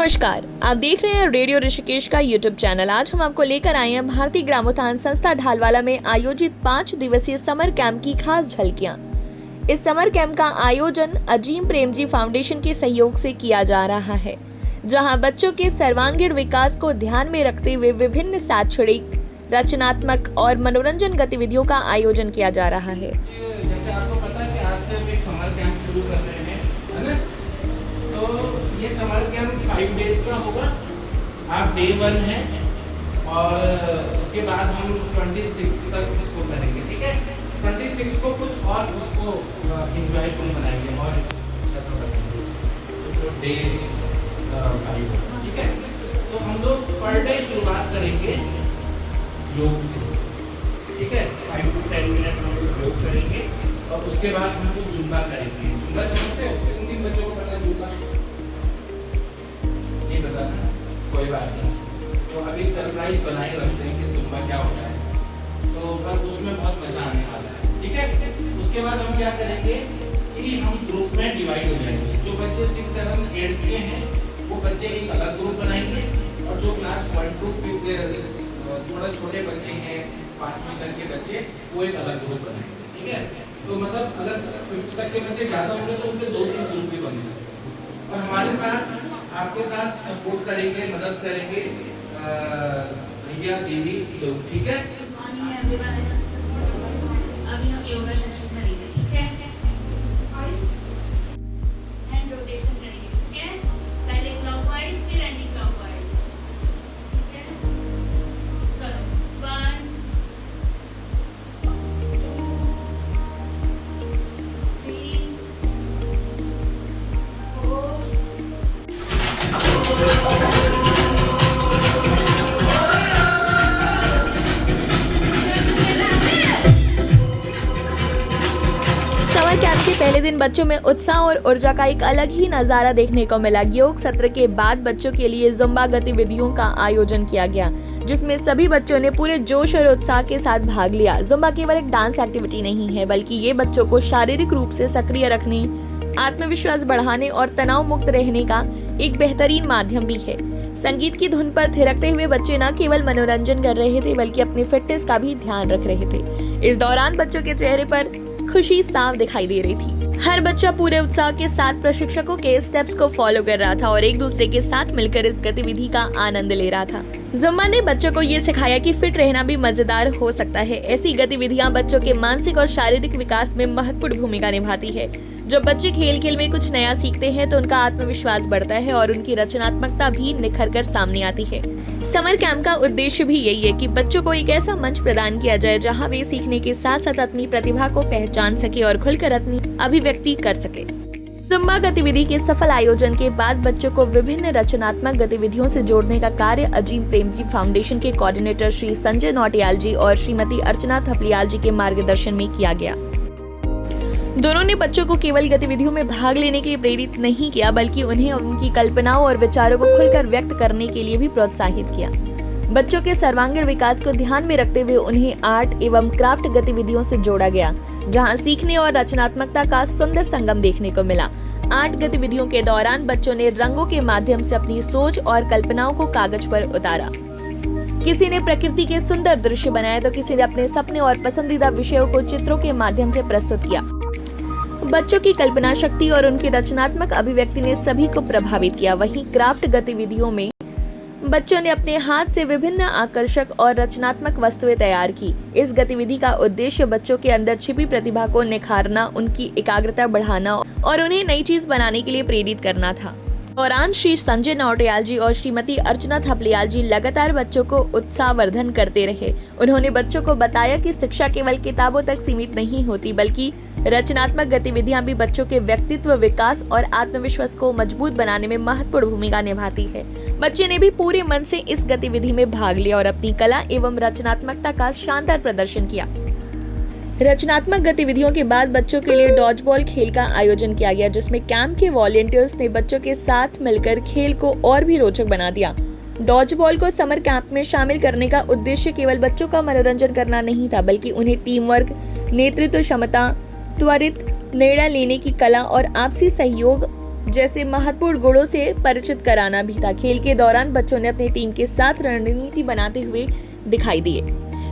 नमस्कार, आप देख रहे हैं रेडियो ऋषिकेश का यूट्यूब चैनल। आज हम आपको लेकर आए हैं भारतीय ग्रामोत्थान संस्था ढालवाला में आयोजित 5 दिवसीय समर कैंप की खास झलकियां। इस समर कैंप का आयोजन अजीम प्रेमजी फाउंडेशन के सहयोग से किया जा रहा है, जहां बच्चों के सर्वांगीण विकास को ध्यान में रखते हुए विभिन्न शैक्षणिक, रचनात्मक और मनोरंजन गतिविधियों का आयोजन किया जा रहा है। जैसे आपको पता है कि आज से हम एक समर कैंप शुरू कर रहे हैं, है ना? तो ये समर कैंप 5 डेज का होगा। आप डे 1 है और उसके बाद हम 26 तक इसको करेंगे, ठीक है? 26 को कुछ और उसको एंजॉयफुल बनाएंगे और अच्छा सा रखेंगे तो डे 5, ठीक है? तो हम लोग पर डे शुरुआत करेंगे योग से, ठीक है? 5 to 10 मिनट हम लोग योग करेंगे और उसके बाद हम लोग जुम्बा करेंगे। जुम्बा समझते हो? किन बच्चों को पता है जुम्बा? नहीं पता ना? कोई बात नहीं, तो अभी सरप्राइज बनाए रखते हैं कि जुम्बा क्या होता है, तो पर उसमें बहुत मजा आने वाला है, ठीक है? उसके बाद हम क्या करेंगे कि हम ग्रुप में डिवाइड हो जाएंगे। जो बच्चे 6, 7, 8 के हैं वो बच्चे एक अलग ग्रुप बनाएंगे और जो क्लास 1 to 5 थोड़ा छोटे बच्चे हैं, 5वीं तक के बच्चे, वो एक अलग ग्रुप बनाएंगे, ठीक है? तो मतलब अगर 5th तक के बच्चे ज़्यादा होंगे तो उनके 2-3 ग्रुप भी बन सकते हैं और हमारे साथ आपके साथ सपोर्ट करेंगे, मदद करेंगे भैया दीदी लोग, ठीक है? अभी हम योगा सेशन करेंगे, ठीक है? और हैंड रोटेशन करेंगे, ठीक है? पहले क्लॉकवाइज फिर एंटी क्लॉकवाइज, ठीक है? करो 1 2 3 समर कैंप के पहले दिन बच्चों में उत्साह और ऊर्जा का एक अलग ही नजारा देखने को मिला। योग सत्र के बाद बच्चों के लिए जुम्बा गतिविधियों का आयोजन किया गया, जिसमें सभी बच्चों ने पूरे जोश और उत्साह के साथ भाग लिया। जुम्बा केवल एक डांस एक्टिविटी नहीं है, बल्कि ये बच्चों को शारीरिक रूप से सक्रिय रखने, आत्मविश्वास बढ़ाने और तनाव मुक्त रहने का एक बेहतरीन माध्यम भी है। संगीत की धुन पर थिरकते हुए बच्चे न केवल मनोरंजन कर रहे थे, बल्कि अपनी फिटनेस का भी ध्यान रख रहे थे। इस दौरान बच्चों के चेहरे पर खुशी साफ दिखाई दे रही थी। हर बच्चा पूरे उत्साह के साथ प्रशिक्षकों के स्टेप्स को फॉलो कर रहा था और एक दूसरे के साथ मिलकर इस गतिविधि का आनंद ले रहा था। जुम्बा ने बच्चों को ये सिखाया कि फिट रहना भी मजेदार हो सकता है। ऐसी गतिविधियां बच्चों के मानसिक और शारीरिक विकास में महत्वपूर्ण भूमिका निभाती है। जब बच्चे खेल खेल में कुछ नया सीखते हैं तो उनका आत्मविश्वास बढ़ता है और उनकी रचनात्मकता भी निखर कर सामने आती है। समर कैंप का उद्देश्य भी यही है कि बच्चों को एक ऐसा मंच प्रदान किया जाए जहां वे सीखने के साथ साथ अपनी प्रतिभा को पहचान सके और खुलकर अपनी अभिव्यक्ति कर सके। जुम्बा गतिविधि के सफल आयोजन के बाद बच्चों को विभिन्न रचनात्मक गतिविधियों से जोड़ने का कार्य अजीम प्रेमजी फाउंडेशन के कोऑर्डिनेटर श्री संजय नौटियाल जी और श्रीमती अर्चना थपलियाल जी के मार्गदर्शन में किया गया। दोनों ने बच्चों को केवल गतिविधियों में भाग लेने के लिए प्रेरित नहीं किया, बल्कि उन्हें उनकी कल्पनाओं और विचारों को खुलकर व्यक्त करने के लिए भी प्रोत्साहित किया। बच्चों के सर्वांगीण विकास को ध्यान में रखते हुए उन्हें आर्ट एवं क्राफ्ट गतिविधियों से जोड़ा गया, जहां सीखने और रचनात्मकता का सुंदर संगम देखने को मिला। आर्ट गतिविधियों के दौरान बच्चों ने रंगों के माध्यम से अपनी सोच और कल्पनाओं को कागज पर उतारा। किसी ने प्रकृति के सुंदर दृश्य बनाए तो किसी ने अपने सपने और पसंदीदा विषयों को चित्रों के माध्यम से प्रस्तुत किया। बच्चों की कल्पना शक्ति और उनकी रचनात्मक अभिव्यक्ति ने सभी को प्रभावित किया। वहीं क्राफ्ट गतिविधियों में बच्चों ने अपने हाथ से विभिन्न आकर्षक और रचनात्मक वस्तुएं तैयार की। इस गतिविधि का उद्देश्य बच्चों के अंदर छिपी प्रतिभा को निखारना, उनकी एकाग्रता बढ़ाना और उन्हें नई चीज बनाने के लिए प्रेरित करना था। दौरान श्री संजय नौटियाल जी और श्रीमती अर्चना थपलियाल जी लगातार बच्चों को उत्साहवर्धन करते रहे। उन्होंने बच्चों को बताया कि शिक्षा केवल किताबों तक सीमित नहीं होती, बल्कि रचनात्मक गतिविधियां भी बच्चों के व्यक्तित्व विकास और आत्मविश्वास को मजबूत बनाने में महत्वपूर्ण भूमिका निभाती है। बच्चे ने भी पूरे मन से इस गतिविधि में भाग लिया और अपनी कला एवं रचनात्मकता का शानदार प्रदर्शन किया। रचनात्मक गतिविधियों के बाद बच्चों के लिए डॉज बॉल खेल का आयोजन किया गया, जिसमें कैंप के वॉलंटियर्स ने बच्चों के साथ मिलकर खेल को और भी रोचक बना दिया। डॉज बॉल को समर कैंप में शामिल करने का उद्देश्य केवल बच्चों का मनोरंजन करना नहीं था, बल्कि उन्हें टीम वर्क, नेतृत्व क्षमता, त्वरित निर्णय लेने की कला और आपसी सहयोग जैसे महत्वपूर्ण गुणों से परिचित कराना भी था। खेल के दौरान बच्चों ने अपनी टीम के साथ रणनीति बनाते हुए दिखाई दिए।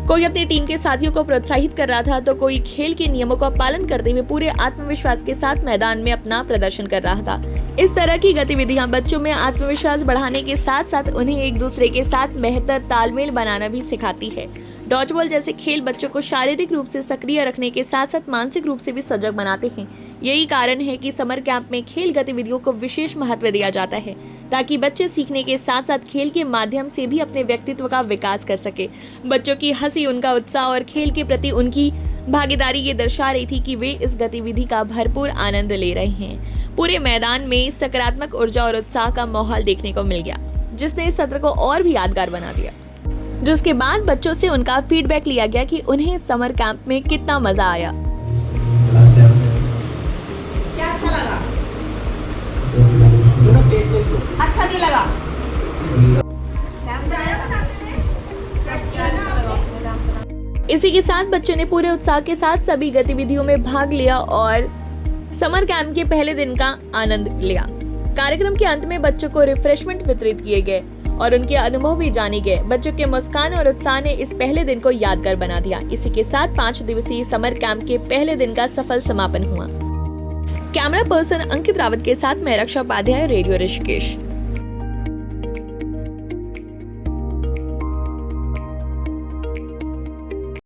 कोई अपनी टीम के साथियों को प्रोत्साहित कर रहा था तो कोई खेल के नियमों का पालन करते हुए पूरे आत्मविश्वास के साथ मैदान में अपना प्रदर्शन कर रहा था। इस तरह की गतिविधियां बच्चों में आत्मविश्वास बढ़ाने के साथ साथ उन्हें एक दूसरे के साथ बेहतर तालमेल बनाना भी सिखाती है। डॉज बॉल जैसे खेल बच्चों को शारीरिक रूप से सक्रिय रखने के साथ साथ मानसिक रूप से भी सजग बनाते हैं। यही कारण है कि समर कैंप में खेल गतिविधियों को विशेष महत्व दिया जाता है ताकि बच्चे सीखने के साथ साथ खेल के माध्यम से भी अपने व्यक्तित्व का विकास कर सके। बच्चों की हंसी, उनका उत्साह और खेल के प्रति उनकी भागीदारी ये दर्शा रही थी कि वे इस गतिविधि का भरपूर आनंद ले रहे हैं। पूरे मैदान में सकारात्मक ऊर्जा और उत्साह का माहौल देखने को मिल गया, जिसने इस सत्र को और भी यादगार बना दिया। जिसके बाद बच्चों से उनका फीडबैक लिया गया कि उन्हें समर कैंप में कितना मजा आया। क्या अच्छा लगा? अच्छा नहीं लगा? इसी के साथ बच्चों ने पूरे उत्साह के साथ सभी गतिविधियों में भाग लिया और समर कैंप के पहले दिन का आनंद लिया। कार्यक्रम के अंत में बच्चों को रिफ्रेशमेंट वितरित किए गए और उनके अनुभव भी जाने गए। बच्चों के मुस्कान और उत्साह ने इस पहले दिन को यादगार बना दिया। इसी के साथ 5 दिवसीय समर कैंप के पहले दिन का सफल समापन हुआ। कैमरा पर्सन अंकित रावत के साथ मैं रक्षा उपाध्याय, रेडियो ऋषिकेश।